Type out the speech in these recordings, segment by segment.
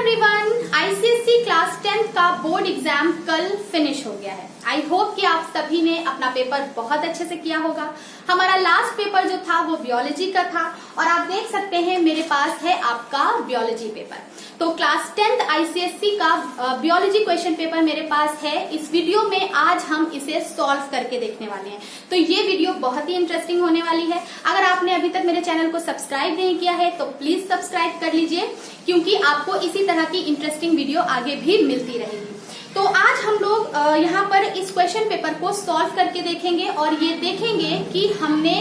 Everyone, ICSE class 10 का board exam कल finish हो गया है। आई होप कि आप सभी ने अपना पेपर बहुत अच्छे से किया होगा। हमारा लास्ट पेपर जो था वो बियोलॉजी का था और आप देख सकते हैं मेरे पास है आपका बियोलॉजी पेपर। तो क्लास 10th आईसीएसई का बियोलॉजी क्वेश्चन पेपर मेरे पास है। इस वीडियो में आज हम इसे सॉल्व करके देखने वाले हैं। तो ये वीडियो बहुत ही इंटरेस्टिंग होने वाली है। अगर आपने अभी तक मेरे चैनल को सब्सक्राइब नहीं किया है तो प्लीज सब्सक्राइब कर लीजिए, क्योंकि आपको इसी तरह की इंटरेस्टिंग वीडियो आगे भी मिलती रहेगी। तो आज हम लोग यहाँ पर इस क्वेश्चन पेपर को सॉल्व करके देखेंगे और ये देखेंगे कि हमने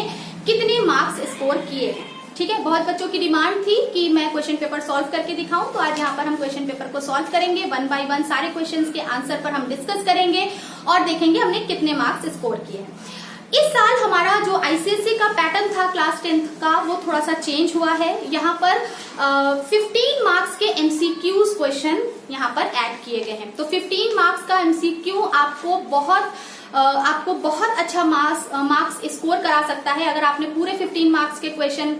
कितने मार्क्स स्कोर किए हैं। ठीक है, बहुत बच्चों की डिमांड थी कि मैं क्वेश्चन पेपर सॉल्व करके दिखाऊं, तो आज यहाँ पर हम क्वेश्चन पेपर को सॉल्व करेंगे। 1 बाय 1 सारे क्वेश्चंस के आंसर पर हम डिस्कस करेंगे और देखेंगे हमने कितने मार्क्स स्कोर किए हैं। इस साल हमारा जो आईसीएसई का पैटर्न था क्लास 10th का वो थोड़ा सा चेंज हुआ है। यहाँ पर 15 मार्क्स के एमसीक्यूज क्वेश्चन यहाँ पर ऐड किए गए हैं। तो 15 मार्क्स का एमसीक्यू आपको बहुत अच्छा मार्क्स स्कोर करा सकता है। अगर आपने पूरे 15 मार्क्स के क्वेश्चन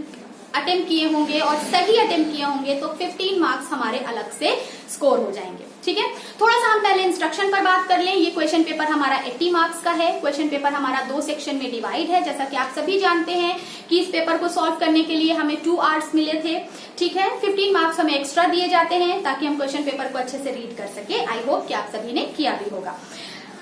अटेम्प्ट किए होंगे और सही अटेम्प्ट किए होंगे तो 15 मार्क्स हमारे अलग से स्कोर हो जाएंगे। ठीक है, थोड़ा सा हम पहले इंस्ट्रक्शन पर बात कर लें। ये क्वेश्चन पेपर हमारा 80 मार्क्स का है। क्वेश्चन पेपर हमारा 2 सेक्शन में डिवाइड है। जैसा कि आप सभी जानते हैं कि इस पेपर को सॉल्व करने के लिए हमें 2 आवर्स मिले थे। ठीक है, 15 मार्क्स हमें एक्स्ट्रा दिए जाते हैं ताकि हम क्वेश्चन पेपर को अच्छे से रीड कर सके। आई होप कि आप सभी ने किया भी होगा।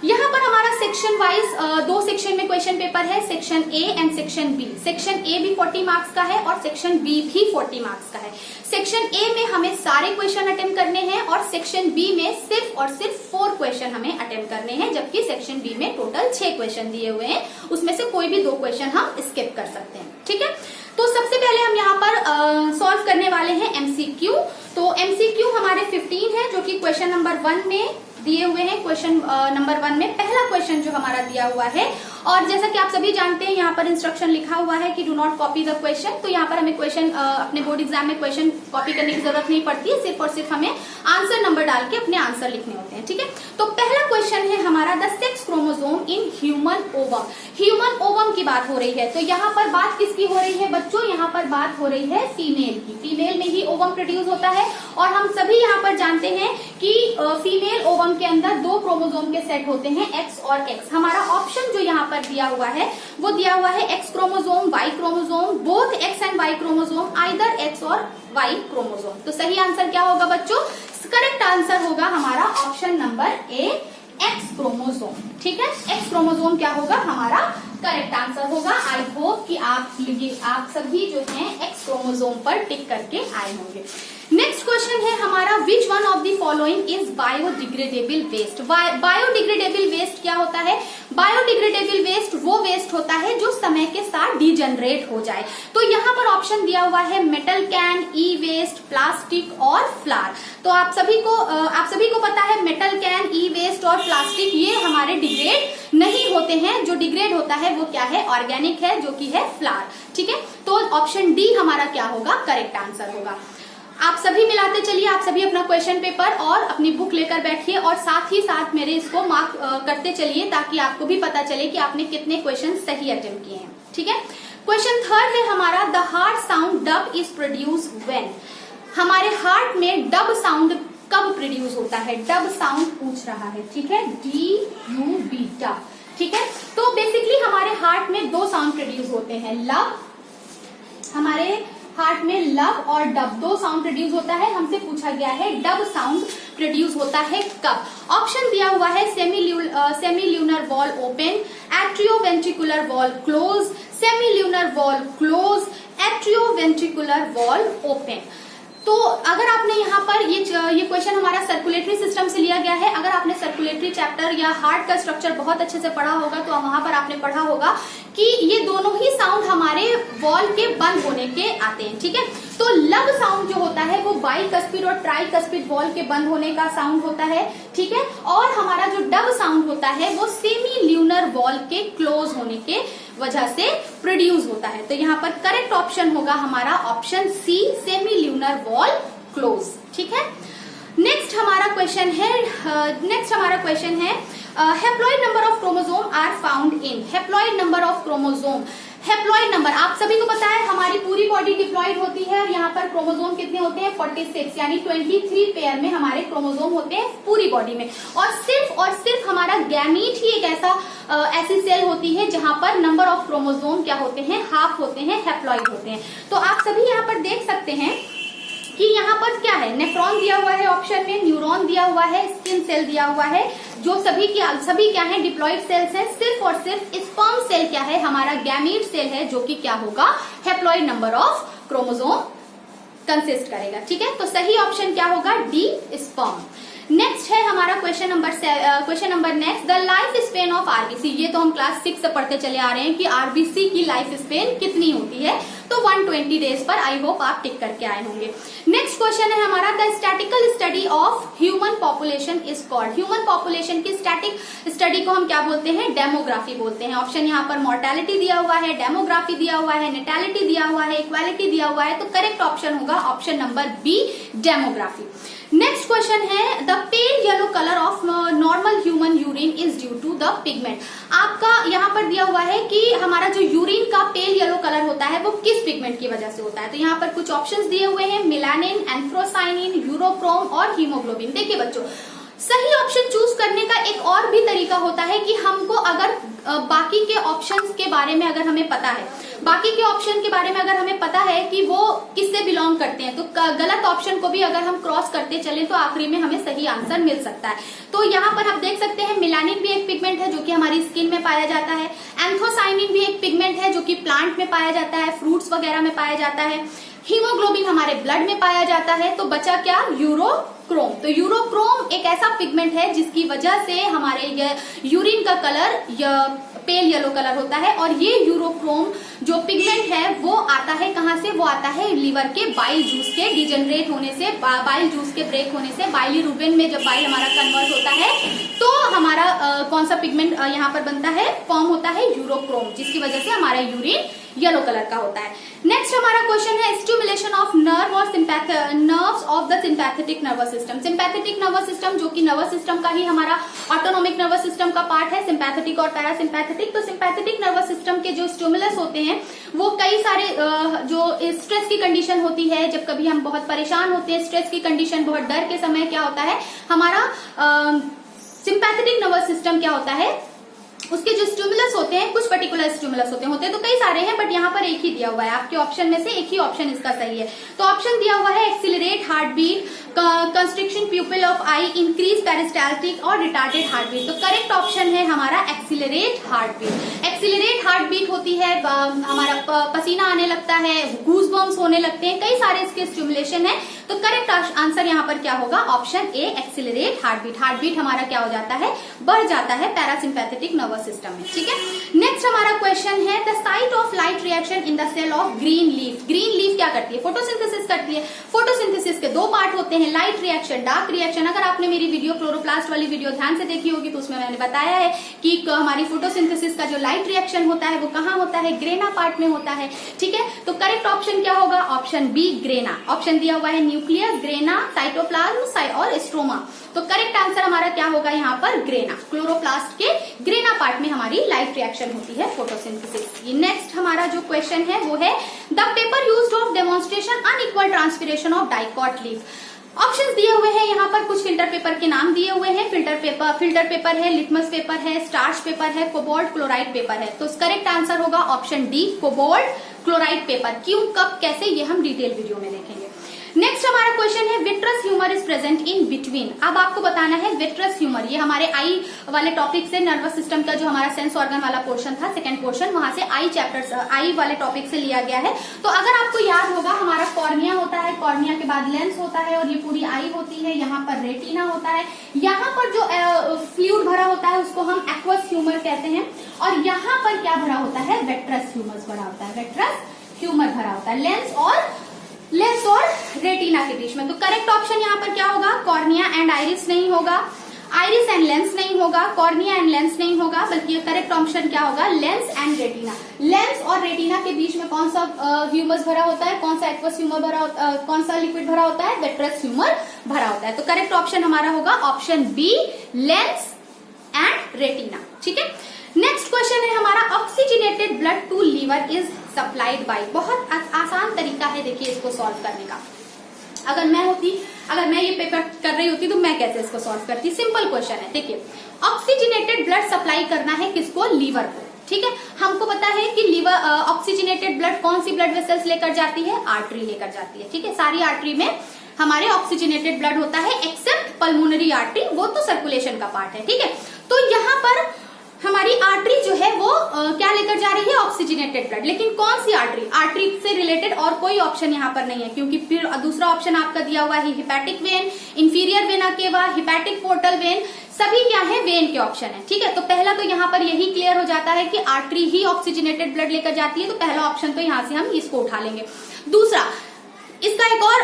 यहाँ पर हमारा सेक्शन वाइज 2 सेक्शन में क्वेश्चन पेपर है, section A and section B. Section A भी 40 मार्क्स का है और सेक्शन बी भी 40 मार्क्स का है। सेक्शन ए में हमें सारे क्वेश्चन अटेम्प्ट करने हैं और सेक्शन बी में सिर्फ और सिर्फ 4 क्वेश्चन हमें अटेम्प्ट करने हैं, जबकि सेक्शन बी में टोटल 6 क्वेश्चन दिए हुए हैं। उसमें से कोई भी 2 क्वेश्चन हम स्किप कर सकते हैं। ठीक है, तो सबसे पहले हम यहाँ पर सॉल्व करने वाले हैं एमसीक्यू। तो एमसीक्यू हमारे 15 है, जो कि क्वेश्चन नंबर 1 में दिए हुए हैं। क्वेश्चन नंबर 1 में पहला क्वेश्चन जो हमारा दिया हुआ है, और जैसा कि आप सभी जानते हैं यहाँ पर इंस्ट्रक्शन लिखा हुआ है कि do not copy the question. तो यहाँ पर हमें क्वेश्चन अपने बोर्ड एग्जाम में क्वेश्चन कॉपी करने की जरूरत नहीं पड़ती है, सिर्फ और सिर्फ हमें आंसर नंबर डाल के अपने आंसर लिखने होते हैं। ठीक है, तो पहला क्वेश्चन है हमारा the sex chromosome in human ovum. Human ovum की बात हो रही है, तो यहाँ पर बात किसकी हो रही है बच्चों? यहाँ पर बात हो रही है फीमेल की। फीमेल में ही ओवम प्रोड्यूस होता है और हम सभी यहाँ पर जानते हैं कि फीमेल ओवम के अंदर 2 क्रोमोसोम के सेट होते हैं, एक्स और एक्स। हमारा ऑप्शन जो यहाँ पर दिया हुआ है वो दिया हुआ है X chromosome, Y chromosome, both X and Y chromosome, either X और वाई क्रोमोसोम। तो सही आंसर क्या होगा बच्चों? करेक्ट आंसर होगा हमारा option number A, x chromosome. ठीक है, एक्स क्रोमोसोम क्या होगा? हमारा करेक्ट आंसर होगा। आई होप कि आप सभी जो हैं एक्स क्रोमोसोम पर टिक करके आए होंगे। नेक्स्ट क्वेश्चन है हमारा which one of the following is biodegradable waste. Biodegradable waste क्या होता है? बायोडिग्रेडेबल वेस्ट वो वेस्ट होता है जो समय के साथ डिजनरेट हो जाए। तो यहाँ पर ऑप्शन दिया हुआ है metal can, E waste, plastic और फ्लावर। तो आप सभी को पता है मेटल कैन, ई वेस्ट और प्लास्टिक ये हमारे डिग्रेड नहीं होते हैं। जो डिग्रेड होता है वो क्या है? ऑर्गेनिक है, जो कि है फ्लावर। ठीक है, तो ऑप्शन डी हमारा क्या होगा? करेक्ट आंसर होगा। आप सभी मिलाते चलिए, आप सभी अपना क्वेश्चन पेपर और अपनी बुक लेकर बैठिए और साथ ही साथ मेरे इसको मार्क करते चलिए, ताकि आपको भी पता चले कि आपने कितने क्वेश्चन सही अटेम्प्ट किए हैं। ठीक है, क्वेश्चन 3 है हमारा the heart sound dub is produce when. हमारे हार्ट में डब साउंड कब प्रोड्यूस होता है? डब साउंड पूछ रहा है। ठीक है, DUB डब। ठीक है, तो बेसिकली हमारे हार्ट में 2 साउंड प्रोड्यूस होते हैं, लव, हमारे हार्ट में लव और डब 2 साउंड प्रोड्यूस होता है। हमसे पूछा गया है डब साउंड प्रोड्यूस होता है कब? ऑप्शन दिया हुआ है semi lunar valve open, atrioventricular wall close, semi lunar valve close, atrioventricular valve open. तो अगर आपने यहाँ पर ये क्वेश्चन हमारा सर्कुलेटरी सिस्टम से लिया गया है। अगर आपने सर्कुलेटरी चैप्टर या हार्ट का स्ट्रक्चर बहुत अच्छे से पढ़ा होगा तो वहां पर आपने पढ़ा होगा कि ये दोनों ही साउंड हमारे वॉल के बंद होने के आते हैं। ठीक है, तो लव साउंड जो होता है वो बाइकस्पिड और ट्राइकस्पिड वॉल के बंद होने का साउंड होता है। ठीक है, और हमारा जो डब साउंड होता है वो सेमी ल्यूनर वॉल के क्लोज होने के वजह से प्रोड्यूस होता है। तो यहाँ पर करेक्ट ऑप्शन होगा हमारा option C, semilunar valve close. ठीक है, नेक्स्ट हमारा क्वेश्चन है haploid number of chromosome are found in. Haploid number of chromosome, haploid number आप सभी को पता है हमारी पूरी बॉडी डिप्लॉइड होती है और यहाँ पर क्रोमोसोम कितने होते हैं 46 यानी 23 पेयर में हमारे क्रोमोसोम होते हैं पूरी बॉडी में। और सिर्फ हमारा गैमीट ही एक ऐसी सेल होती है जहां पर नंबर ऑफ क्रोमोसोम क्या होते हैं, हाफ होते हैं, हेप्लॉइड होते हैं। तो आप सभी यहाँ पर देख सकते हैं कि यहाँ पर क्या है, नेफ्रॉन दिया हुआ है ऑप्शन में, न्यूरॉन दिया हुआ है, स्किन सेल दिया हुआ है, जो सभी क्या है डिप्लॉइड सेल्स हैं। सिर्फ और सिर्फ स्पर्म सेल क्या है, हमारा गैमीट सेल है, जो कि क्या होगा, haploid number of chromosome consist करेगा। ठीक है, तो सही ऑप्शन क्या होगा, डी, स्पर्म। नेक्स्ट है हमारा question number next, the life span of RBC. ये तो हम क्लास 6 से पढ़ते चले आ रहे हैं कि आरबीसी की लाइफ स्पेन कितनी होती है, तो 120 डेज पर। आई होप आप टिक करके आए होंगे। नेक्स्ट क्वेश्चन है हमारा, the statistical study of human population is called. Human population की स्टैटिक स्टडी को हम क्या बोलते हैं, डेमोग्राफी बोलते हैं। ऑप्शन यहाँ पर मोर्टेलिटी दिया हुआ है, डेमोग्राफी दिया हुआ है, नेटैलिटी दिया हुआ है, इक्वालिटी दिया हुआ है, तो करेक्ट ऑप्शन होगा option number B, demography. Next question है, the pale yellow colour of normal human urine is due to the pigment. आपका यहाँ पर दिया हुआ है कि हमारा जो यूरिन का पेल येलो कलर होता है वो किस पिगमेंट की वजह से होता है। तो यहाँ पर कुछ ऑप्शंस दिए हुए हैं, मेलानिन, एंथ्रोसाइनिन, यूरोक्रोम और हीमोग्लोबिन। देखिए बच्चों, सही ऑप्शन चूज करने का एक और भी तरीका होता है कि हमको अगर बाकी के ऑप्शंस के बारे में अगर हमें पता है, बाकी के ऑप्शन के बारे में अगर हमें पता है कि वो किससे बिलोंग करते हैं, तो गलत ऑप्शन को भी अगर हम क्रॉस करते चलें तो आखिरी में हमें सही आंसर मिल सकता है। तो यहाँ पर आप देख सकते हैं मेलानिन भी एक पिगमेंट है जो कि हमारी स्किन में पाया जाता है, एंथोसाइनिन भी एक पिगमेंट है जो कि प्लांट में पाया जाता है, फ्रूट्स वगैरह में पाया जाता है, हीमोग्लोबिन हमारे ब्लड में पाया जाता है, तो बचा क्या, यूरोक्रोम। तो यूरोक्रोम एक ऐसा पिगमेंट है जिसकी वजह से हमारे यूरिन का कलर पेल येलो कलर होता है। और ये यूरोक्रोम जो पिगमेंट है वो आता है कहाँ से, वो आता है लीवर के बाइल जूस के डिजेनरेट होने से, बाइल जूस के ब्रेक होने से। बाइलिरुबिन में जब बाइल हमारा कन्वर्ट होता है तो हमारा कौन सा पिगमेंट यहाँ पर बनता है, फॉर्म होता है यूरोक्रोम, जिसकी वजह से हमारा यूरिन येलो कलर का होता है। नेक्स्ट हमारा क्वेश्चन है, स्टिमुलेशन ऑफ नर्व और nerves of the sympathetic nervous system. Sympathetic nervous system जो कि नर्वस सिस्टम का ही हमारा ऑटोनोमिक नर्वस सिस्टम का पार्ट है, सिंपैथेटिक और पैरासिम्पैथेटिक। तो सिंपैथेटिक नर्वस सिस्टम के जो स्टिमुलस होते हैं वो कई सारे जो स्ट्रेस की कंडीशन होती है, जब कभी हम बहुत परेशान होते हैं, स्ट्रेस की कंडीशन, बहुत डर के समय क्या होता है, हमारा सिंपैथेटिक नर्वस सिस्टम क्या होता है, उसके जो स्टिमुलस होते हैं, कुछ पर्टिकुलर स्टिमुलस होते हैं तो कई सारे हैं, बट यहाँ पर एक ही दिया हुआ है। आपके ऑप्शन में से एक ही ऑप्शन इसका सही है। तो ऑप्शन दिया हुआ है accelerate heartbeat, constriction pupil of eye, increase peristaltic और रिटार्डेड हार्ट बीट। तो करेक्ट ऑप्शन है हमारा accelerate heartbeat. Accelerate heartbeat होती है, हमारा पसीना आने लगता है, गूज़बम्प्स होने लगते हैं, कई सारे इसके स्टिमुलेशन है। तो करेक्ट आंसर यहाँ पर क्या होगा, option A, accelerate heartbeat. Heartbeat हमारा क्या हो जाता है, बढ़ जाता है पैरासिम्पैथेटिक नर्वस सिस्टम में। ठीक है, नेक्स्ट हमारा क्वेश्चन है, the site of light reaction in the cell of green leaf. Green leaf क्या करती है, फोटोसिंथेसिस करती है। फोटोसिंथेसिस के दो पार्ट होते हैं, लाइट रिएक्शन, डार्क रिएक्शन। अगर आपने मेरी वीडियो क्लोरोप्लास्ट वाली वीडियो ध्यान से देखी होगी तो उसमें मैंने बताया है कि हमारी फोटोसिंथेसिस का जो लाइट रिएक्शन होता है वो कहाँ होता है, ग्रेना पार्ट में होता है। ठीक है, तो करेक्ट ऑप्शन क्या होगा, ऑप्शन बी, ग्रेना। ऑप्शन दिया हुआ है न्यूक्लियस, ग्रेना, साइटोप्लाज्म और स्ट्रोमा। तो करेक्ट आंसर हमारा क्या होगा यहाँ पर, ग्रेना। क्लोरोप्लास्ट के ग्रेना पार्ट में हमारी लाइट रिएक्शन होती है, फोटोसिंथेसिस। नेक्स्ट हमारा जो क्वेश्चन है वो है, the paper used of demonstration unequal transpiration of dicot leaf. Options दिए हुए हैं यहाँ पर, कुछ फिल्टर पेपर के नाम दिए हुए हैं। फिल्टर पेपर है, लिटमस पेपर है, स्टार्च पेपर है, कोबाल्ट क्लोराइड पेपर है। तो करेक्ट आंसर होगा option D, cobalt chloride paper. क्यों, कब, कैसे, ये हम डिटेल वीडियो में देखेंगे। नेक्स्ट हमारा क्वेश्चन है, vitreous humour is present in between. अब आपको बताना है विट्रस ह्यूमर, ये हमारे आई वाले टॉपिक से, नर्वस सिस्टम का जो हमारा सेंस ऑर्गन वाला पोर्शन था, सेकंड पोर्शन, वहां से आई चैप्टर, आई वाले टॉपिक से लिया गया है। तो अगर आपको याद होगा, हमारा कॉर्निया होता है, कॉर्निया के बाद लेंस होता है और ये पूरी आई होती है, यहाँ पर रेटिना होता है, यहाँ पर जो फ्लूइड भरा होता है उसको हम एक्वस ह्यूमर कहते हैं, और यहाँ पर क्या भरा होता है, वेट्रस ह्यूमर भरा होता है, वेट्रस ह्यूमर भरा होता है लेंस और रेटिना के बीच में। तो करेक्ट ऑप्शन यहाँ पर क्या होगा, कॉर्निया एंड आइरिस नहीं होगा, आइरिस एंड लेंस नहीं होगा, कॉर्निया एंड लेंस नहीं होगा, बल्कि करेक्ट ऑप्शन क्या होगा, लेंस एंड रेटिना। लेंस और रेटिना के बीच में कौन सा ह्यूमस भरा होता है, कौन सा एक्वस ह्यूमर भरा होता है, कौन सा लिक्विड भरा होता है, वेट्रस ह्यूमर भरा होता है। तो करेक्ट ऑप्शन हमारा होगा option B, lens and retina. ठीक है, नेक्स्ट क्वेश्चन है हमारा, oxygenated blood to liver is supplied by. बहुत आसान तरीका है देखिए इसको सॉल्व करने का। अगर मैं ये पेपर कर रही होती तो मैं कैसे इसको सॉल्व करती। सिंपल क्वेश्चन है, देखिए ऑक्सीजनेटेड ब्लड सप्लाई करना है किसको, लीवर को, ठीक है। हमको पता है कि लीवर ऑक्सीजनेटेड ब्लड कौन सी ब्लड वेसल्स लेकर जाती है, आर्टरी लेकर जाती है, ठीक है। सारी आर्टरी में हमारे ऑक्सीजनेटेड ब्लड होता है एक्सेप्ट पल्मोनरी आर्टरी, वो तो सर्कुलेशन का पार्ट है, ठीक है। तो यहाँ पर हमारी आर्टरी जो है वो क्या लेकर जा रही है, ऑक्सीजनेटेड ब्लड। लेकिन कौन सी आर्टरी, आर्टरी से रिलेटेड और कोई ऑप्शन यहाँ पर नहीं है, क्योंकि फिर दूसरा ऑप्शन आपका दिया हुआ है hepatic vein, inferior vena cava, hepatic portal vein, सभी क्या है, वेन के ऑप्शन है, ठीक है। तो पहला तो यहाँ पर यही क्लियर हो जाता है कि आर्टरी ही ऑक्सीजनेटेड ब्लड लेकर जाती है, तो पहला ऑप्शन तो यहाँ से हम इसको उठा लेंगे। दूसरा, इसका एक और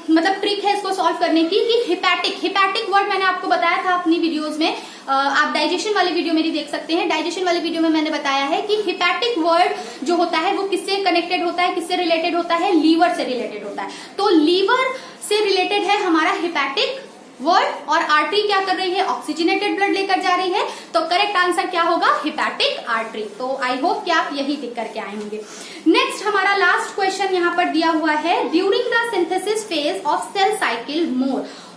मतलब ट्रिक है इसको सॉल्व करने की कि हिपैटिक वर्ड मैंने आपको बताया था अपनी वीडियोस में, आप डाइजेशन वाले वीडियो मेरी देख सकते हैं। डाइजेशन वाले वीडियो में मैंने बताया है कि हिपैटिक वर्ड जो होता है वो किससे कनेक्टेड होता है, किससे रिलेटेड होता है, लीवर से रिलेटेड होता है। तो लीवर से रिलेटेड है हमारा हिपैटिक वर्ड, और आर्टरी क्या कर रही है, ऑक्सीजनेटेड ब्लड लेकर जा रही है। तो करेक्ट आंसर क्या होगा, हिपैटिक आर्टरी। तो आई होप कि आप यही टिक करके आए होंगे। नेक्स्ट हमारा लास्ट क्वेश्चन यहाँ पर दिया हुआ है, during the synthesis phase of cell cycle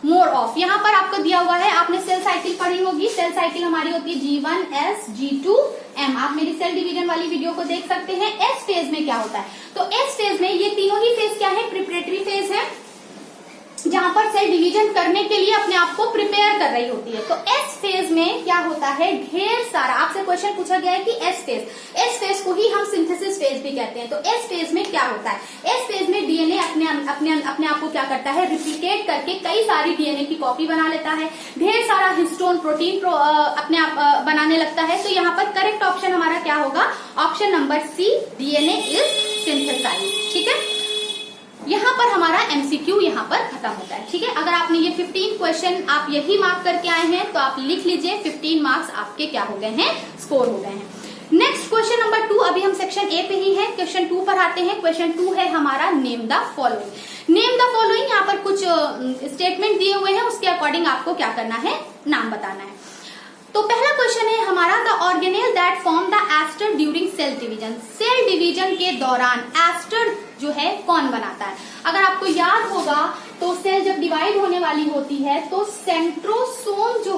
more of. यहाँ पर आपको दिया हुआ है, आपने सेल साइकिल पढ़ी होगी। सेल साइकिल हमारी होती है G1S G2M। आप मेरी सेल डिवीजन वाली वीडियो को देख सकते हैं। एस फेज में क्या होता है, तो एस फेज में ये तीनों ही फेज क्या है, प्रिपरेटरी फेज है, जहां पर सेल डिवीजन करने के लिए अपने आप को प्रिपेयर कर रही होती है। तो एस फेज में क्या होता है, ढेर सारा, आपसे क्वेश्चन पूछा गया है कि एस फेज को ही हम सिंथेसिस फेज भी कहते हैं। तो एस फेज में क्या होता है, एस फेज में डीएनए अपने आप को क्या करता है, रिप्लिकेट करके कई सारी डीएनए की कॉपी बना लेता है, ढेर सारा हिस्टोन प्रोटीन अपने आप बनाने लगता है। तो यहाँ पर करेक्ट ऑप्शन हमारा क्या होगा, option number C, DNA is synthesized, ठीक है। यहाँ पर हमारा एमसीक्यू यहाँ पर खत्म होता है, ठीक है। अगर आपने ये 15 क्वेश्चन आप यही मार्क करके आए हैं तो आप लिख लीजिए 15 मार्क्स आपके क्या हो गए हैं, स्कोर हो गए हैं। नेक्स्ट क्वेश्चन नंबर 2, अभी हम सेक्शन ए पे ही हैं, क्वेश्चन 2 पर आते हैं। क्वेश्चन 2 है हमारा, name the following. Name the following, यहाँ पर कुछ स्टेटमेंट दिए हुए हैं, उसके अकॉर्डिंग आपको क्या करना है, नाम बताना है। तो पहला क्वेश्चन है हमारा, the organelle that form the aster during cell division. Cell division के दौरान एस्टर जो है कौन बनाता है। अगर आपको याद होगा तो सेल जब डिवाइड होने वाली होती है तो सेंट्रोसोम जो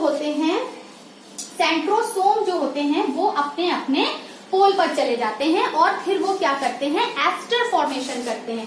होते हैं वो अपने अपने पोल पर चले जाते हैं और फिर वो क्या करते हैं, एस्टर फॉर्मेशन करते हैं।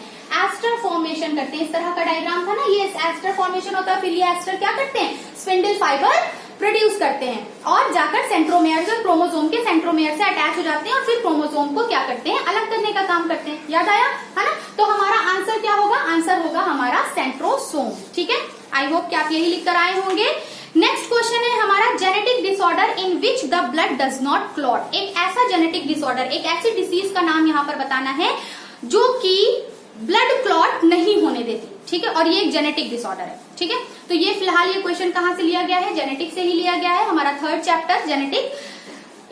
इस तरह का डायग्राम था ना, ये एस्टर फॉर्मेशन होता है। फिर ये एस्टर क्या करते हैं, स्पिंडल फाइबर प्रोड्यूस करते हैं और जाकर सेंट्रोमेयर जो क्रोमोसोम के सेंट्रोमेयर से अटैच हो जाते हैं और फिर क्रोमोसोम को क्या करते हैं, अलग करने का काम करते हैं। याद आया है ना। तो हमारा आंसर क्या होगा, आंसर होगा हमारा सेंट्रोसोम, ठीक है। आई होप कि आप यही लिख कर आए होंगे। नेक्स्ट क्वेश्चन है हमारा, genetic disorder in which the blood does not clot. एक ऐसा जेनेटिक डिसऑर्डर, एक ऐसी डिसीज का नाम यहाँ पर बताना है जो कि ब्लड क्लॉट नहीं होने देती, ठीक है। और ये एक जेनेटिक डिसऑर्डर है, ठीक है। तो ये फिलहाल ये क्वेश्चन कहाँ से लिया गया है, जेनेटिक से ही लिया गया है, हमारा 3rd चैप्टर जेनेटिक।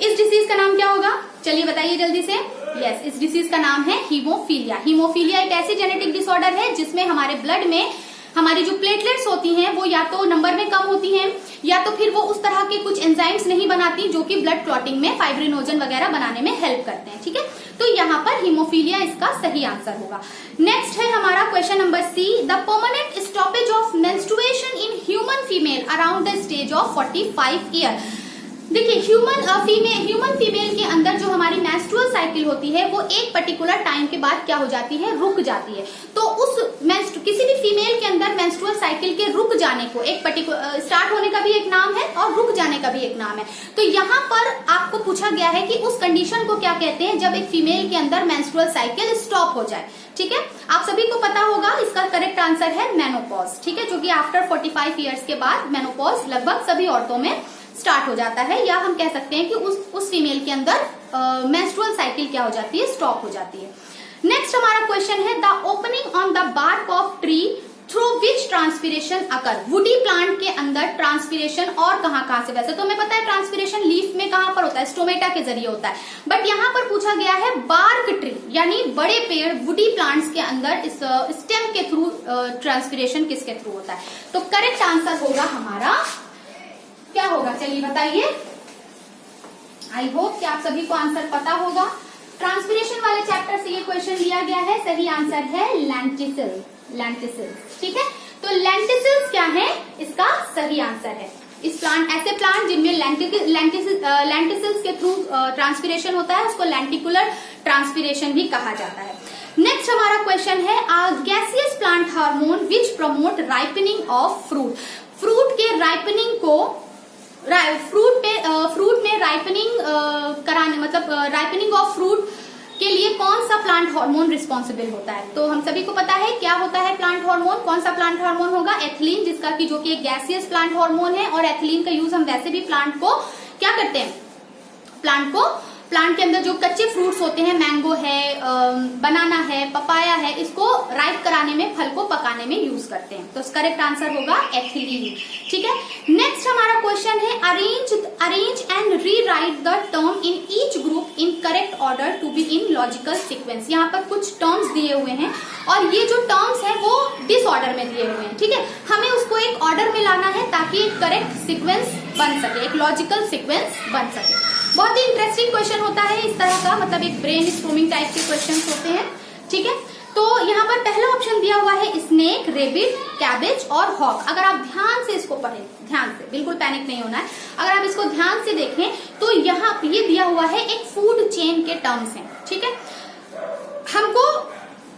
इस डिसीज का नाम क्या होगा, चलिए बताइए जल्दी से। यस, इस डिसीज का नाम है हीमोफीलिया। हीमोफीलिया एक ऐसी जेनेटिक डिसऑर्डर है जिसमें हमारे ब्लड में हमारी जो प्लेटलेट्स होती हैं वो या तो नंबर में कम होती हैं या तो फिर वो उस तरह के कुछ एंजाइम्स नहीं बनाती जो कि ब्लड क्लॉटिंग में फाइब्रिनोजन वगैरह बनाने में हेल्प करते हैं, ठीक है। तो यहाँ पर हीमोफीलिया इसका सही आंसर होगा। नेक्स्ट है हमारा question number C, the permanent stoppage of menstruation in human female around the stage of 45 year. देखिए ह्यूमन फीमेल के अंदर जो हमारी मेंस्ट्रुअल साइकिल होती है वो एक पर्टिकुलर टाइम के बाद क्या हो जाती है, रुक जाती है। तो उस किसी भी फीमेल के अंदर मेंस्ट्रुअल साइकिल के रुक जाने को एक पर्टिकुलर, स्टार्ट होने का भी एक नाम है और रुक जाने का भी एक नाम है। तो यहाँ पर आपको पूछा गया है कि उस कंडीशन को क्या कहते हैं जब एक फीमेल के अंदर मेंस्ट्रुअल साइकिल स्टॉप हो जाए, ठीक है। आप सभी को पता होगा इसका करेक्ट आंसर है मेनोपॉज, ठीक है, जो कि आफ्टर 45 ईयर्स के बाद मेनोपॉज लगभग सभी औरतों में स्टार्ट हो जाता है, या हम कह सकते हैं कि उस फीमेल के अंदर मेंस्ट्रुअल साइकिल क्या हो जाती है, स्टॉप हो जाती है। नेक्स्ट हमारा क्वेश्चन है, the opening on the bark of tree through which transpiration occur. Woody plant के अंदर ट्रांसपिरेशन और कहां से, वैसे तो हमें पता है ट्रांसपिरेशन लीफ में कहां पर होता है, स्टोमेटा के जरिए होता है, बट यहाँ पर पूछा गया है बार्क ट्री यानी बड़े पेड़ वुडी प्लांट्स के अंदर इस स्टेम के थ्रू ट्रांसपिरेशन किसके थ्रू होता है। तो करेक्ट आंसर होगा हमारा क्या होगा, चलिए बताइए। आई होप कि आप सभी को आंसर पता होगा। ट्रांसपिरेशन वाले चैप्टर से ये क्वेश्चन लिया गया है। सही आंसर है लेंटिसिल्स। ठीक है, तो लेंटिसिल्स क्या है, इसका सही आंसर है। इस प्लांट, ऐसे प्लांट जिनमें लेंटिसिल्स के थ्रू ट्रांसपिरेशन होता है, उसको लेंटिकुलर ट्रांसपिरेशन भी कहा जाता है। नेक्स्ट हमारा क्वेश्चन है gaseous plant hormone which promote ripening of fruit. Fruit के राइपनिंग को फ्रूट में राइपनिंग कराने, मतलब राइपनिंग ऑफ फ्रूट के लिए कौन सा प्लांट हार्मोन रिस्पॉन्सिबल होता है। तो हम सभी को पता है क्या होता है प्लांट हार्मोन। कौन सा प्लांट हार्मोन होगा, एथिलीन, जिसका कि जो कि एक गैसियस प्लांट हार्मोन है। और एथिलीन का यूज हम वैसे भी प्लांट को क्या करते हैं, प्लांट के अंदर जो कच्चे फ्रूट्स होते हैं, मैंगो है, बनाना है, पपाया है, इसको राइप कराने में, फल को पकाने में यूज करते हैं। तो करेक्ट आंसर होगा एथिलीन। ठीक है, नेक्स्ट हमारा क्वेश्चन है arrange and rewrite the term in each group in correct order to be in logical sequence. यहाँ पर कुछ टर्म्स दिए हुए हैं और ये जो टर्म्स हैं वो डिसऑर्डर में दिए हुए हैं। ठीक है, हमें उसको एक ऑर्डर में लाना है ताकि एक करेक्ट सीक्वेंस बन सके, एक लॉजिकल सीक्वेंस बन सके। बहुत ही इंटरेस्टिंग क्वेश्चन होता है इस तरह का, मतलब एक ब्रेन स्टॉर्मिंग टाइप के क्वेश्चंस होते हैं। ठीक है, तो यहाँ पर पहला ऑप्शन दिया हुआ है स्नेक, रेबिट, कैबेज और हॉक। अगर आप ध्यान से इसको पढ़ें, ध्यान से, बिल्कुल पैनिक नहीं होना है, अगर आप इसको ध्यान से देखें तो यहाँ ये दिया हुआ है एक फूड चेन के टर्म्स हैं। ठीक है, हमको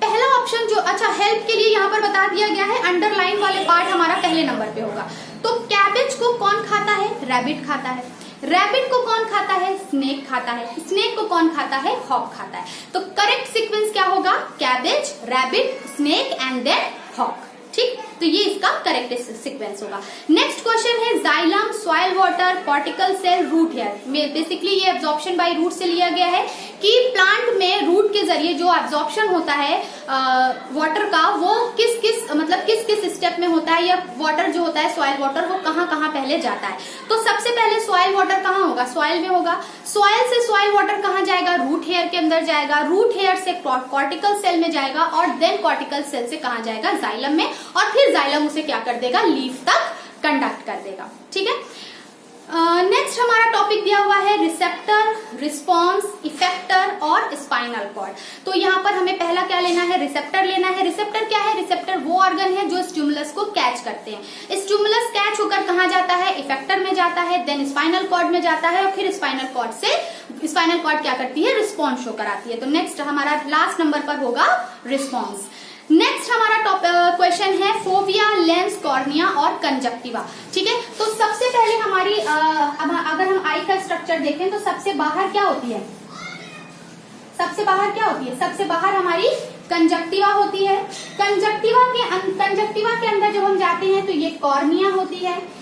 पहला ऑप्शन जो, अच्छा हेल्प के लिए यहाँ पर बता दिया गया है, अंडरलाइन वाले पार्ट हमारा पहले नंबर पे होगा। तो कैबेज को कौन खाता है, रैबिट खाता है। रैबिट को कौन खाता है, स्नेक खाता है। स्नेक को कौन खाता है, हॉक खाता है। तो करेक्ट सीक्वेंस क्या होगा, cabbage, rabbit, snake and then hawk. ठीक, तो ये इसका करेक्ट सीक्वेंस होगा। नेक्स्ट क्वेश्चन है xylem, soil water, cortical cell, root hair. Basically ये एब्जॉर्प्शन बाय रूट से लिया गया है कि प्लांट में रूट के जरिए जो एब्जॉर्प्शन होता है वाटर का, वो किस किस स्टेप में होता है, या वाटर जो होता है सॉइल वाटर वो कहाँ कहाँ पहले जाता है। तो सबसे पहले सॉइल वाटर कहाँ होगा, सॉइल में होगा। सॉइल से सॉइल वाटर कहाँ जाएगा, रूट हेयर के अंदर जाएगा। रूट हेयर से कॉर्टिकल सेल में जाएगा और देन कॉर्टिकल सेल से कहाँ जाएगा, जाइलम में, और फिर जाइलम उसे क्या कर देगा, लीफ तक कंडक्ट कर देगा। ठीक है, नेक्स्ट हमारा टॉपिक दिया हुआ है रिसेप्टर, रिस्पॉन्स, इफेक्टर और स्पाइनल कॉर्ड। तो यहाँ पर हमें पहला क्या लेना है, रिसेप्टर लेना है। रिसेप्टर क्या है, रिसेप्टर वो ऑर्गन है जो स्टिमुलस को कैच करते हैं। स्टिमुलस कैच होकर कहाँ जाता है, इफेक्टर में जाता है, देन स्पाइनल कॉर्ड में जाता है, और फिर स्पाइनल कॉर्ड क्या करती है, रिस्पॉन्स शो कराती है। तो नेक्स्ट हमारा लास्ट नंबर पर होगा रिस्पॉन्स। नेक्स्ट हमारा क्वेश्चन है फोविया, लेंस, कॉर्निया और कंजक्टिवा। ठीक है, तो सबसे पहले हमारी अगर हम आई का स्ट्रक्चर देखें तो सबसे बाहर क्या होती है, सबसे बाहर हमारी कंजक्टिवा होती है। कंजक्टिवा के अंदर जब हम जाते हैं तो ये कॉर्निया होती है।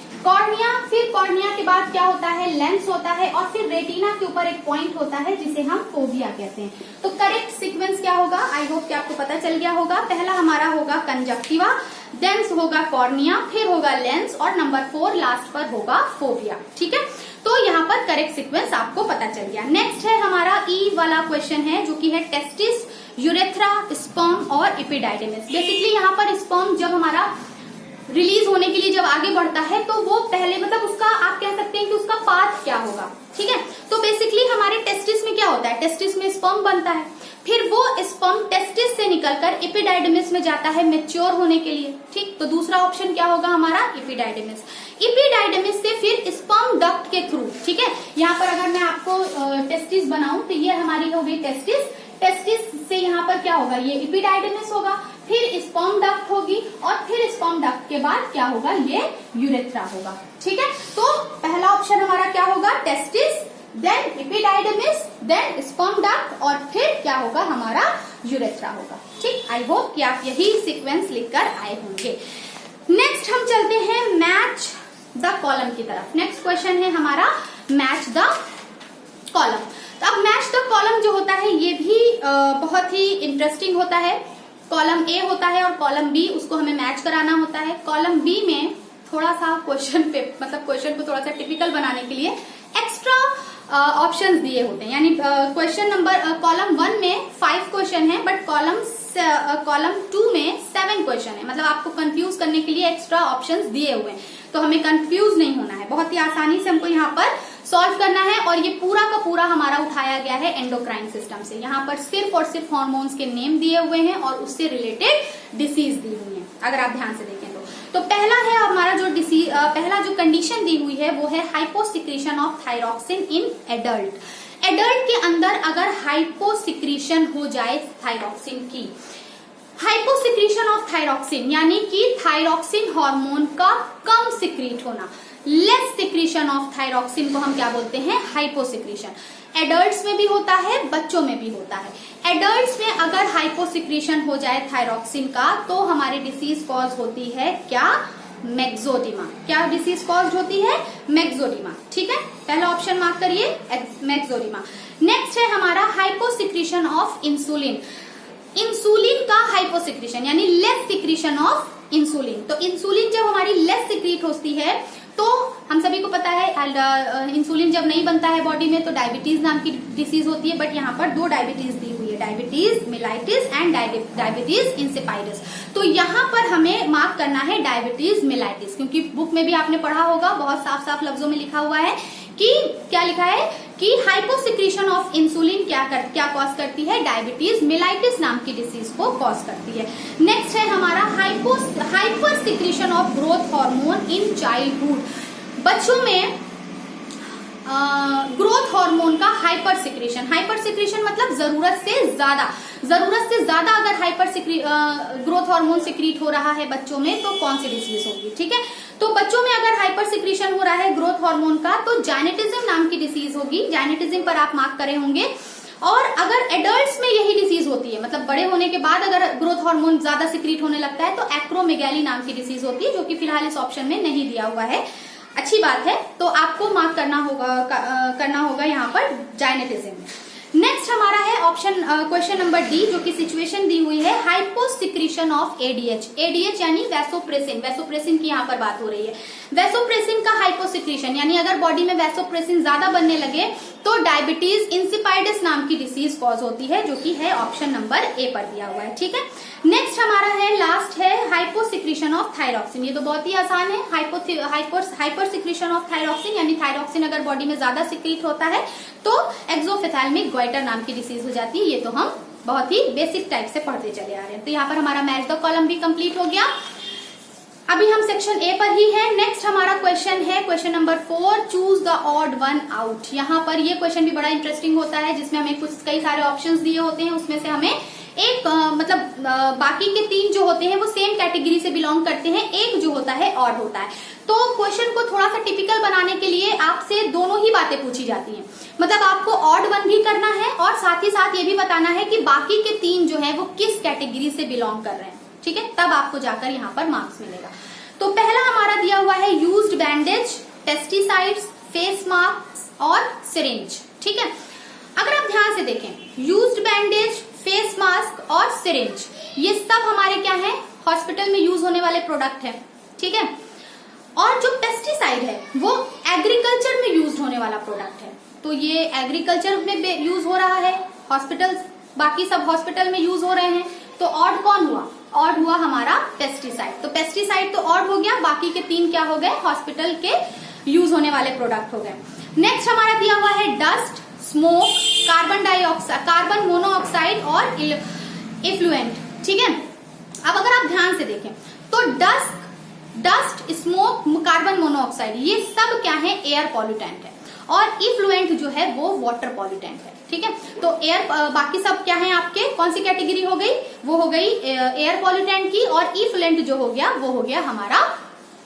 फिर कॉर्निया के बाद क्या होता है, लेंस होता है, और फिर रेटिना के ऊपर एक पॉइंट होता है जिसे हम फोविया कहते हैं। तो करेक्ट सीक्वेंस क्या होगा, आई होप कि आपको पता चल गया होगा। पहला हमारा होगा कंजक्टिवा, देन होगा कॉर्निया, फिर होगा लेंस, और नंबर 4 लास्ट पर होगा फोविया। ठीक है, तो यहाँ पर करेक्ट सीक्वेंस आपको पता चल गया। नेक्स्ट है हमारा ई वाला क्वेश्चन है जो कि है टेस्टिस, यूरेथ्रा, स्पर्म और एपिडाइडिमिस। बेसिकली यहाँ पर स्पर्म जब हमारा रिलीज होने के लिए जब आगे बढ़ता है तो वो पहले, मतलब उसका आप कह सकते हैं कि उसका पाथ क्या होगा। ठीक है, तो बेसिकली हमारे टेस्टिस में क्या होता है, टेस्टिस में स्पर्म बनता है, फिर वो स्पर्म टेस्टिस से निकलकर एपिडाइडिमिस में जाता है मैच्योर होने के लिए। ठीक, तो दूसरा ऑप्शन क्या होगा हमारा, एपिडाइडिमिस से फिर स्पर्म डक्ट के थ्रू। ठीक है, यहाँ पर अगर मैं आपको टेस्टिस बनाऊं तो ये हमारी हो गई टेस्टिस से यहाँ पर क्या होगा, ये एपिडाइडिमिस होगा, फिर स्पर्म डक्ट होगी, और फिर स्पर्म डक्ट के बाद क्या होगा, ये यूरेथ्रा होगा। ठीक है, तो पहला ऑप्शन हमारा क्या होगा, testis, then epididymis, then sperm duct, और फिर क्या होगा हमारा, यूरेथ्रा होगा। ठीक, आई होप कि आप यही सीक्वेंस लिखकर आए होंगे। नेक्स्ट हम चलते हैं मैच द कॉलम की तरफ। नेक्स्ट क्वेश्चन है हमारा मैच द कॉलम। तो अब मैच द कॉलम जो होता है ये भी बहुत ही इंटरेस्टिंग होता है। कॉलम ए होता है और कॉलम बी, उसको हमें मैच कराना होता है। कॉलम बी में थोड़ा सा क्वेश्चन को थोड़ा सा टिपिकल बनाने के लिए एक्स्ट्रा ऑप्शंस दिए होते हैं, यानी क्वेश्चन नंबर कॉलम 1 में 5 क्वेश्चन है, बट कॉलम 2 में 7 क्वेश्चन है। मतलब आपको कंफ्यूज करने के लिए एक्स्ट्रा ऑप्शंस दिए हुए हैं, तो हमें कंफ्यूज नहीं होना है, बहुत ही आसानी से हमको यहाँ पर सॉल्व करना है। और ये पूरा का पूरा हमारा उठाया गया है एंडोक्राइन सिस्टम से। यहाँ पर सिर्फ और सिर्फ हार्मोन्स के नेम दिए हुए हैं और उससे रिलेटेड डिसीज दी हुई है, अगर आप ध्यान से देखें तो पहला है हमारा जो पहला जो कंडीशन दी हुई है वो है hyposecretion of thyroxine in adult. Adult के अंदर अगर हाइपोसिक्रीशन हो जाए थायरॉक्सिन की, हाइपोसिक्रीशन ऑफ थायरॉक्सिन यानी कि थायरॉक्सिन हार्मोन का कम सिक्रीट होना, लेस सिक्रीशन ऑफ थायरॉक्सिन को हम क्या बोलते हैं, हाइपोसिक्रीशन। एडल्ट्स में भी होता है, बच्चों में भी होता है। एडल्ट्स में अगर हाइपोसिक्रीशन हो जाए थायरॉक्सिन का तो हमारी डिसीज कॉज होती है क्या, मैक्सोडिमा। क्या डिसीज कॉज होती है, मैक्सोडिमा। ठीक है, पहला ऑप्शन मार्क करिए, मैक्सोडिमा। नेक्स्ट है हमारा हाइपोसिक्रीशन ऑफ इंसुलिन। इंसुलिन का हाइपोसिक्रीशन यानी लेस सिक्रीशन ऑफ इंसुलिन। तो इंसुलिन जब हमारी लेस सिक्रीट होती है तो हम सभी को पता है इंसुलिन जब नहीं बनता है बॉडी में तो डायबिटीज नाम की डिसीज होती है, बट यहाँ पर 2 डायबिटीज दी हुई है, डायबिटीज मिलाइटिस एंड डायबिटीज इंसिपाइटिस। तो यहाँ पर हमें मार्क करना है डायबिटीज मिलाइटिस, क्योंकि बुक में भी आपने पढ़ा होगा, बहुत साफ साफ लफ्जों में लिखा हुआ है कि क्या लिखा है कि हाइपोसिक्रीशन ऑफ इंसुलिन क्या कॉज करती है, डायबिटीज मिलाइटिस नाम की डिसीज को कॉज करती है। नेक्स्ट है हमारा hyper secretion of growth hormone in childhood. बच्चों में ग्रोथ हार्मोन का हाइपर सिक्रीशन मतलब जरूरत से ज्यादा अगर ग्रोथ हार्मोन सिक्रीट हो रहा है बच्चों में तो कौन सी डिसीज होगी। ठीक है, तो बच्चों में अगर हाइपर सिक्रीशन हो रहा है ग्रोथ हार्मोन का तो जाइनेटिज्म नाम की डिसीज होगी। जाइनेटिज्म पर आप मार्क करे होंगे। और अगर एडल्ट्स में यही डिसीज होती है, मतलब बड़े होने के बाद अगर ग्रोथ हार्मोन ज्यादा सिक्रीट होने लगता है तो एक्रोमेगैली नाम की डिसीज होती है, जो कि फिलहाल इस ऑप्शन में नहीं दिया हुआ है। अच्छी बात है, तो आपको मार्क करना होगा यहाँ पर जाइनेटिज्म। नेक्स्ट हमारा है ऑप्शन क्वेश्चन नंबर डी, जो कि सिचुएशन दी हुई है हाइपोसिक्रीशन ऑफ एडीएच यानी वैसोप्रेसिन की यहाँ पर बात हो रही है। वैसोप्रेसिन का हाइपोसिक्रीशन यानी अगर बॉडी में वैसोप्रेसिन ज्यादा बनने लगे तो डायबिटीज इंसिपाइटिस नाम की डिसीज कॉज होती है, जो कि है ऑप्शन नंबर ए पर दिया हुआ है। ठीक है, नेक्स्ट हमारा है लास्ट है हाइपोसिक्रीशन ऑफ थायरॉक्सिन। ये तो बहुत ही आसान है, हाइपर सिक्रीशन ऑफ थायरॉक्सिन यानी थायरॉक्सिन अगर बॉडी में ज्यादा सिक्रीट होता है तो एक्सोफेथाल्मिक गॉइटर नाम की डिसीज हो जाती है। ये तो हम बहुत ही बेसिक टाइप से पढ़ते चले आ रहे हैं। तो यहाँ पर हमारा मैच द कॉलम भी कंप्लीट हो गया। अभी हम सेक्शन ए पर ही है। नेक्स्ट हमारा क्वेश्चन है question number 4, choose the odd one out. यहाँ पर ये क्वेश्चन भी बड़ा इंटरेस्टिंग होता है, जिसमें हमें कई सारे ऑप्शंस दिए होते हैं, उसमें से हमें एक बाकी के 3 जो होते हैं वो सेम कैटेगरी से बिलोंग करते हैं, एक जो होता है ऑड होता है। तो क्वेश्चन को थोड़ा सा टिपिकल बनाने के लिए आपसे दोनों ही बातें पूछी जाती हैं, मतलब आपको ऑड वन भी करना है और साथ ही साथ ये भी बताना है कि बाकी के 3 जो है वो किस कैटेगरी से बिलोंग कर रहे हैं। ठीक है, तब आपको जाकर यहाँ पर मार्क्स मिलेगा। तो पहला हमारा दिया हुआ है used bandage, pesticides, face mask और सिरिंज। ठीक है, अगर आप ध्यान से देखें यूज्ड बैंडेज, फेस मास्क और सिरिंज ये सब हमारे क्या है, हॉस्पिटल में यूज होने वाले प्रोडक्ट है। ठीक है, और जो पेस्टिसाइड है वो एग्रीकल्चर में यूज होने वाला प्रोडक्ट है। तो ये एग्रीकल्चर में यूज हो रहा है, हॉस्पिटल बाकी सब हॉस्पिटल में यूज हो रहे हैं, तो ऑड कौन हुआ, ऑड हुआ हमारा पेस्टिसाइड। तो पेस्टिसाइड तो ऑड हो गया, बाकी के 3 क्या हो गए, हॉस्पिटल के यूज होने वाले प्रोडक्ट हो गए। नेक्स्ट हमारा दिया हुआ है डस्ट, स्मोक, कार्बन मोनोऑक्साइड और इफ्लुएंट। ठीक है, अब अगर आप ध्यान से देखें तो डस्ट, स्मोक, कार्बन मोनोऑक्साइड ये सब क्या है, एयर पॉल्यूटेंट है, और इफ्लुएंट जो है वो वाटर पॉल्यूटेंट है। ठीक है, तो एयर बाकी सब क्या है आपके, कौन सी कैटेगरी हो गई, वो हो गई एयर पॉल्यूटेंट की, और इफ्लुएंट जो हो गया वो हो गया हमारा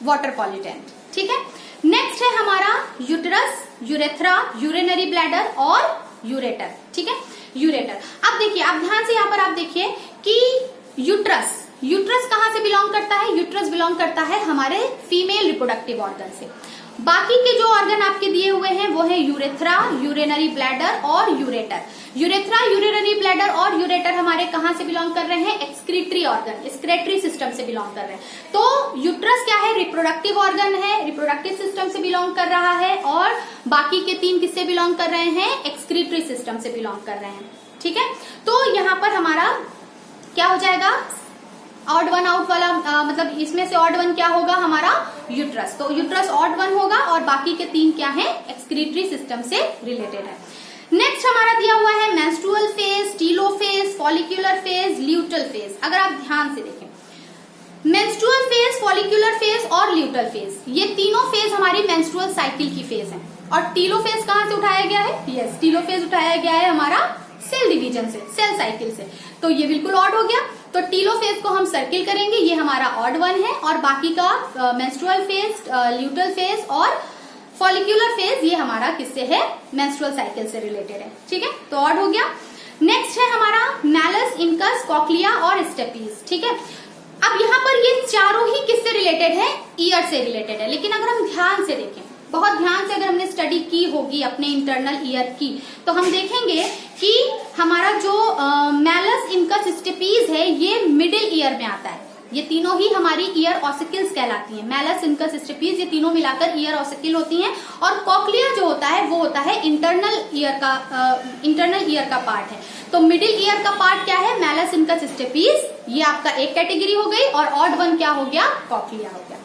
वाटर पॉल्यूटेंट। ठीक है, नेक्स्ट है हमारा यूटरस, यूरेथ्रा, यूरिनरी ब्लैडर और यूरेटर। ठीक है, यूरेटर। अब देखिए, आप ध्यान से यहाँ पर आप देखिए कि यूट्रस कहाँ से बिलोंग करता है, यूट्रस बिलोंग करता है हमारे फीमेल रिप्रोडक्टिव ऑर्गन से, बाकी के जो ऑर्गन आपके दिए हुए हैं वो है यूरेथ्रा, यूरिनरी ब्लैडर और यूरेटर। यूरेथ्रा, यूरिनरी ब्लैडर और यूरेटर हमारे कहां से बिलोंग कर रहे हैं? एक्सक्रीटरी ऑर्गन, एक्सक्रीटरी सिस्टम से बिलोंग कर रहे हैं। तो यूट्रस क्या है? रिप्रोडक्टिव ऑर्गन है, रिप्रोडक्टिव सिस्टम से बिलोंग कर रहा है, और बाकी के 3 किससे बिलोंग कर रहे हैं? एक्सक्रीटरी सिस्टम से बिलोंग कर रहे हैं। ठीक है, तो यहाँ पर हमारा क्या हो जाएगा? ऑड वन आउट वाला मतलब इसमें से ऑड वन क्या होगा? हमारा यूट्रस। तो यूट्रस ऑड वन होगा और बाकी के 3 क्या है? एक्सक्रीटरी सिस्टम से रिलेटेड है। नेक्स्ट हमारा दिया हुआ है menstrual phase, telophase, follicular phase, luteal phase. अगर आप ध्यान से देखें, मेंस्ट्रुअल फेज, फॉलिक्यूलर फेज और ल्यूटल फेज, ये तीनों फेज हमारी मेंस्ट्रुअल साइकिल की फेज है। और टीलोफेज कहां से उठाया गया है? यस, टीलोफेज उठाया गया है हमारा सेल डिवीजन से, सेल साइकिल से। तो ये बिल्कुल ऑड हो गया। तो टीलोफेज को हम सर्किल करेंगे, ये हमारा ऑड वन है, और बाकी का मेंस्ट्रुअल फेज, ल्यूटल फेज और फॉलिक्यूलर फेज ये हमारा किससे है? मेंस्ट्रुअल साइकिल से रिलेटेड है। ठीक है, तो ऑड हो गया। नेक्स्ट है हमारा मैलस, इनकस, कॉक्लिया और स्टेपीज। ठीक है, अब यहाँ पर ये चारों ही किससे रिलेटेड है? ईयर से रिलेटेड है। लेकिन अगर हम ध्यान से देखें, बहुत ध्यान से अगर हमने स्टडी की होगी अपने इंटरनल ईयर की, तो हम देखेंगे कि हमारा जो मैलस, इनकस, स्टेपीज है ये मिडिल ईयर में आता है। ये तीनों ही हमारी ईयर ऑसिकल्स कहलाती हैं। मैलस, इनकस, स्टेपीज ये तीनों मिलाकर ईयर ऑसिकल होती हैं। और कॉक्लिया जो होता है वो होता है इंटरनल ईयर का पार्ट है। तो मिडिल ईयर का पार्ट क्या है? मैलस, इनकस, स्टेपीज, ये आपका एक कैटेगरी हो गई, और ऑड वन क्या हो गया? कॉक्लिया हो गया।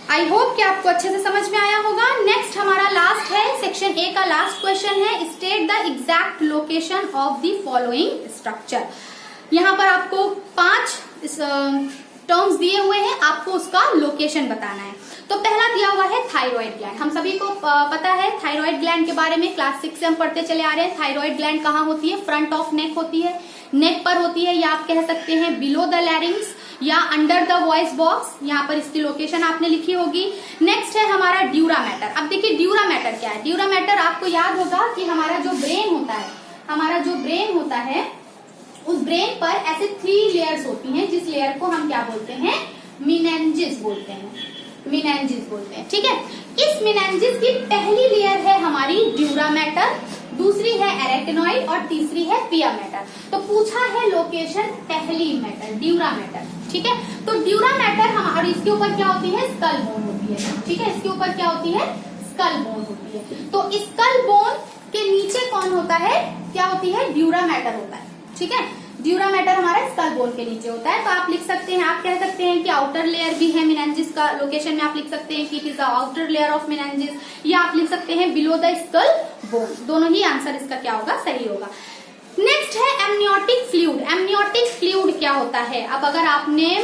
आई होप कि आपको अच्छे से समझ में आया होगा। नेक्स्ट हमारा लास्ट है, सेक्शन ए का लास्ट क्वेश्चन है, state the exact location of the following structure. यहाँ पर आपको 5 टर्म्स दिए हुए हैं, आपको उसका लोकेशन बताना है। तो पहला दिया हुआ है थायराइड ग्लैंड। हम सभी को पता है थायराइड ग्लैंड के बारे में, क्लास 6 से हम पढ़ते चले आ रहे हैं। थायराइड ग्लैंड कहाँ होती है? फ्रंट ऑफ नेक होती है, नेक पर होती है, या आप कह सकते हैं बिलो द लैरिंग्स या अंडर द वॉइस बॉक्स। यहाँ पर इसकी लोकेशन आपने लिखी होगी। नेक्स्ट है हमारा ड्यूरा मैटर। अब देखिए ड्यूरा मैटर क्या है? ड्यूरा मैटर आपको याद होगा कि हमारा जो ब्रेन होता है, उस ब्रेन पर ऐसे 3 लेयर्स होती हैं, जिस लेयर को हम क्या बोलते हैं? मेनिंजेस बोलते हैं। ठीक है, इस मेनिंजेस की पहली लेयर है हमारी ड्यूरा मैटर, दूसरी है एरेक्टिनॉइड और तीसरी है पिया मैटर। तो पूछा है लोकेशन पहली मैटर, ड्यूरा मैटर। ठीक है, तो ड्यूरा मैटर हमारी, इसके ऊपर क्या होती है? स्कल बोन होती है। ठीक है, इसके ऊपर क्या होती है? स्कल बोन होती है। तो स्कल बोन के नीचे कौन होता है? क्या होती है? ड्यूरा मैटर होता है। ठीक है, ड्यूरा मैटर हमारा स्कल बोन के नीचे होता है। तो आप लिख सकते हैं, आप कह सकते हैं कि आउटर लेयर भी है मेनिंजेस का लोकेशन में, आप लिख सकते हैं कि it is the outer layer of meninges, या आप लिख सकते हैं बिलो द स्कल बोन। दोनों ही आंसर इसका क्या होगा? सही होगा। नेक्स्ट है एमनियोटिक फ्लूइड। एमनियोटिक फ्लूइड क्या होता है? अब अगर आपने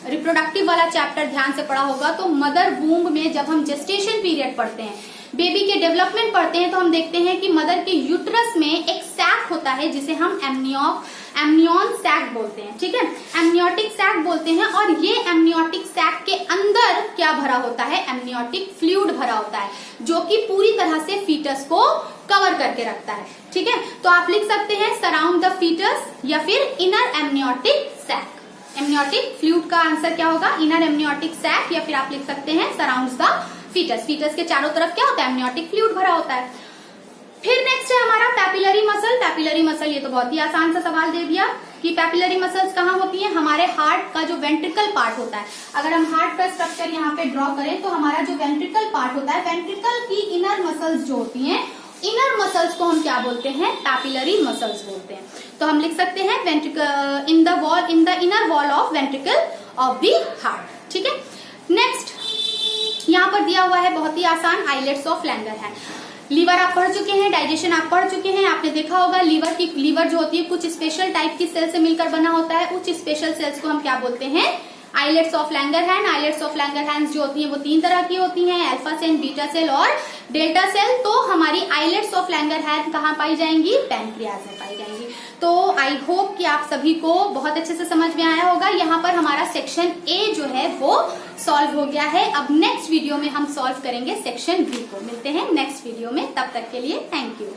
रिप्रोडक्टिव वाला चैप्टर ध्यान से पढ़ा होगा, तो मदर वूम्ब में जब हम जेस्टेशन पीरियड पढ़ते हैं, बेबी के डेवलपमेंट पढ़ते हैं, तो हम देखते हैं कि मदर के यूट्रस में एक सैक होता है जिसे हम एमनियन सैक बोलते हैं। ठीक है, एमनियोटिक सैक बोलते हैं। और ये एमनियोटिक सैक के अंदर क्या भरा होता है? एमनियोटिक फ्लूइड भरा होता है, जो कि पूरी तरह से फीटस को कवर करके रखता है। ठीक है, तो आप लिख सकते हैं सराउंड द फीटस, या फिर inner amniotic sac. Amniotic fluid का आंसर क्या होगा? इनर एमनियोटिक सैक, या फिर आप लिख सकते हैं सराउंड्स द फीटस। फीटस के चारों तरफ क्या होता है? एमनियोटिक फ्लूइड भरा होता है। फिर नेक्स्ट है हमारा पैपिलरी मसल। पैपिलरी मसल, ये तो बहुत ही आसान सा सवाल दे दिया कि पैपिलरी मसल्स कहाँ होती हैं? हमारे हार्ट का जो वेंट्रिकल पार्ट होता है, अगर हम हार्ट का स्ट्रक्चर यहाँ पे ड्रॉ करें, तो हमारा जो वेंट्रिकल पार्ट होता है, वेंट्रिकल की इनर मसल्स जो होती हैं, इनर मसल्स को हम क्या बोलते हैं? पैपिलरी मसल्स बोलते हैं। तो हम लिख सकते हैं ventricle in the inner wall of ventricle of the heart. ठीक है, नेक्स्ट यहाँ पर दिया हुआ है बहुत ही आसान, आइलेट्स ऑफ लैंगरहैंस। लीवर आप पढ़ चुके हैं, डाइजेशन आप पढ़ चुके हैं, आपने देखा होगा लीवर जो होती है कुछ स्पेशल टाइप की सेल से मिलकर बना होता है। उस स्पेशल सेल्स को हम क्या बोलते हैं? Islets of Langerhans. Islets of Langerhans जो होती है वो 3 तरह की होती हैं, अल्फा सेल, बीटा सेल और डेल्टा सेल। तो हमारी आइलेट्स ऑफ लैंगरहैंस कहाँ पाई जाएंगी? पैनक्रियाज में पाई जाएंगी। तो आई होप कि आप सभी को बहुत अच्छे से समझ में आया होगा। यहाँ पर हमारा सेक्शन ए जो है वो सॉल्व हो गया है। अब नेक्स्ट वीडियो में हम सॉल्व करेंगे सेक्शन बी को। मिलते हैं नेक्स्ट वीडियो में, तब तक के लिए थैंक यू।